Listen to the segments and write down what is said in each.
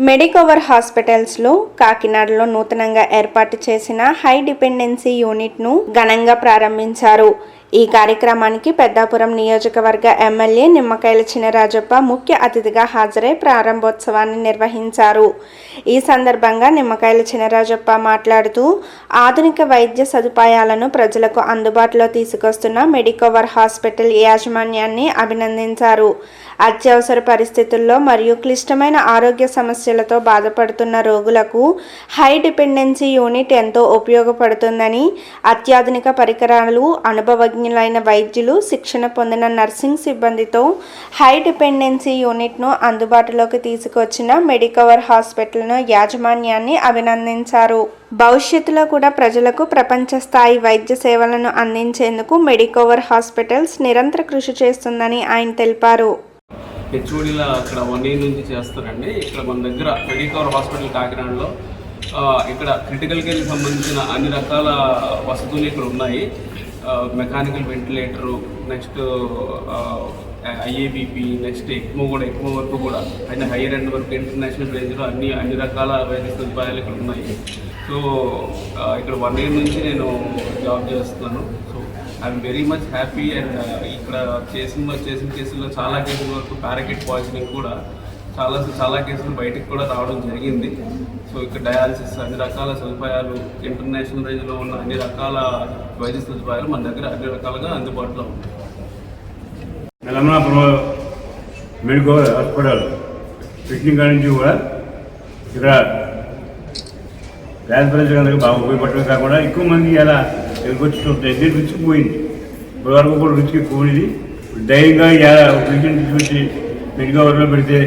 Medicover హాస్పిటల్స్లో కాకినాడలో నూతనంగా ఏర్పాటు చేసిన హై డిపెండెన్సీ యూనిట్ను ఘనంగా ప్రారంభించారు. ఈ కార్యక్రమానికి పెద్దాపురం నియోజకవర్గ ఎమ్మెల్యే నిమ్మకాయల చినరాజప్ప ముఖ్య అతిథిగా హాజరై ప్రారంభోత్సవాన్ని నిర్వహించారు. ఈ సందర్భంగా నిమ్మకాయల చినరాజప్ప మాట్లాడుతూ ఆధునిక వైద్య సదుపాయాలను ప్రజలకు అందుబాటులో తీసుకొస్తున్న మెడికవర్ హాస్పిటల్ యాజమాన్యాన్ని అభినందించారు. అత్యవసర పరిస్థితుల్లో మరియు క్లిష్టమైన ఆరోగ్య సమస్యలతో బాధపడుతున్న రోగులకు హై డిపెండెన్సీ యూనిట్ ఎంతో ఉపయోగపడుతుందని, అత్యాధునిక పరికరాలు, అనుభవజ్ఞులైన వైద్యులు, శిక్షణ పొందిన నర్సింగ్ సిబ్బందితో హై డిపెండెన్సీ యూనిట్ను అందుబాటులోకి తీసుకొచ్చిన మెడికవర్ హాస్పిటల్ను యాజమాన్యాన్ని అభినందించారు. భవిష్యత్తులో కూడా ప్రజలకు ప్రపంచ స్థాయి వైద్య సేవలను అందించేందుకు మెడికవర్ హాస్పిటల్స్ నిరంతర కృషి చేస్తుందని ఆయన తెలిపారు. హెచ్ఓడిలా అక్కడ 1 year నుంచి చేస్తారండి. ఇక్కడ మన దగ్గర మెడికవర్ హాస్పిటల్ కాకినాడలో ఇక్కడ క్రిటికల్ కేర్కి సంబంధించిన అన్ని రకాల వసతులు ఇక్కడ ఉన్నాయి. Mechanical ventilator, next IABP, next ECMO వరకు కూడా అయినా హైయర్ ఎండ్ వరకు ఇంటర్నేషనల్ రేంజ్లో అన్ని రకాల వైద్య సదుపాయాలు ఇక్కడ ఉన్నాయి. సో ఇక్కడ 1 year నుంచి నేను జాబ్ చేస్తున్నాను. So I'm very much happy. And ఇక్కడ చేసిన కేసుల్లో చాలా కేసుల వరకు పారాకిట్ పాయిజనింగ్ కూడా చాలా కేసులు బయటకు కూడా రావడం జరిగింది. సో ఇక్కడ డయాలసిస్, అన్ని రకాల సదుపాయాలు, ఇంటర్నేషనల్ రేంజ్లో ఉన్న అన్ని రకాల వైద్య సదుపాయాలు మన దగ్గర అన్ని రకాలుగా అందుబాటులో ఉంటాయి. తెలంగాణ మెడికల్ హాస్పిటల్ ఫిట్టింగ్ నుంచి కూడా ఇక్కడ పేద ప్రజలందరికీ బాగా ఉపయోగపడటమే కాకుండా ఎక్కువ మంది ఇలా ఎదుర్కొచ్చి రుచికి పోయింది. ఇప్పటి వరకు కూడా రుచికి పోయింది. ధైర్యంగా ఇలా పేషెంట్ తీసుకొచ్చి మెడికవర్లో పెడితే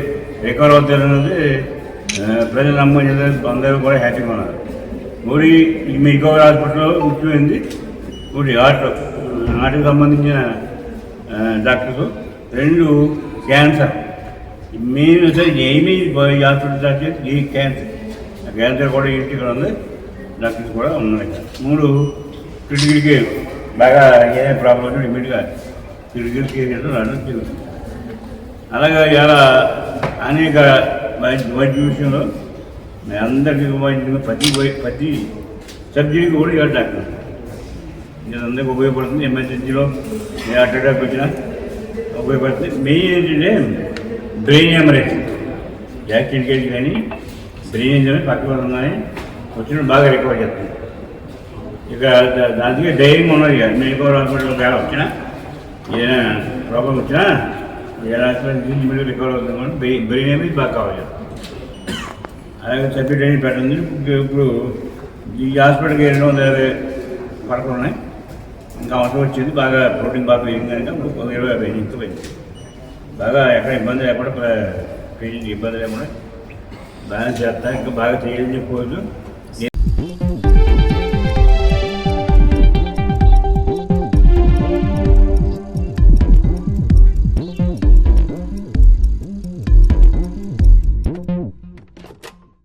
రికవర్ అవుతారన్నది ప్రజలు నమ్మకం అందరూ కూడా హ్యాపీగా ఉన్నారు. మూడు ఈ మెడికవర్ హాస్పిటల్లో ముఖ్యమైనది ఒకటి హార్ట్కి సంబంధించిన డాక్టర్స్, 2 క్యాన్సర్. మెయిన్ సరే ఏమీ హాస్పిటల్ డాక్టర్ ఈ క్యాన్సర్ కూడా ఇంటికి ఉంది, డాక్టర్స్ కూడా ఉన్నాయి. 3 క్రిటికల్ కేర్, బాగా ఏ ప్రాబ్లం వచ్చి ఇమీడియట్గా క్రిటికల్ కేర్ చేయడం. అలాగే ఇలా అనేక వైద్య విషయంలో అందరికీ ప్రతి సబ్జెక్టుకి కూడా ఇలా డాక్టర్ ఇది అందరికీ ఉపయోగపడుతుంది. ఎమర్జెన్సీలో ఏ హార్ట్ అటాక్ వచ్చినా ఉపయోగపడుతుంది. మెయిన్ ఏంటంటే బ్రెయిన్ హెమరేజ్, యాక్సిడెంట్ కేసు కానీ బ్రెయిన్ ఇంజరీ పక్కన ఉన్నాయి వచ్చిన బాగా రికవర్ చేస్తుంది. ఇక దానికి ధైర్యంగా ఉన్నది. మెడికవర్ హాస్పిటల్ తేడా వచ్చినా ఏదైనా ప్రాబ్లం వచ్చినా ఏ హాస్పిటల్ ఇమీడియట్గా రికవర్ అవుతుంది కాబట్టి బ్రెయిన్ అనేది బాగా కావాలి. అలాగే సబ్జెక్ట్ అనేది పెట్టింది. ఇప్పుడు ఈ హాస్పిటల్కి 250 పడకలు ఉన్నాయి. ఇంకా అవసరం వచ్చింది. బాగా ప్రోటీన్ బాగా పెరిగింది కనుక 20 ఇంకా పెరిగింది. బాగా ఎక్కడ ఇబ్బంది లేకుండా పేషెంట్ ఇబ్బంది లేకుండా బాగా చేస్తా. ఇంకా బాగా చేయాలని చెప్పుకోవచ్చు.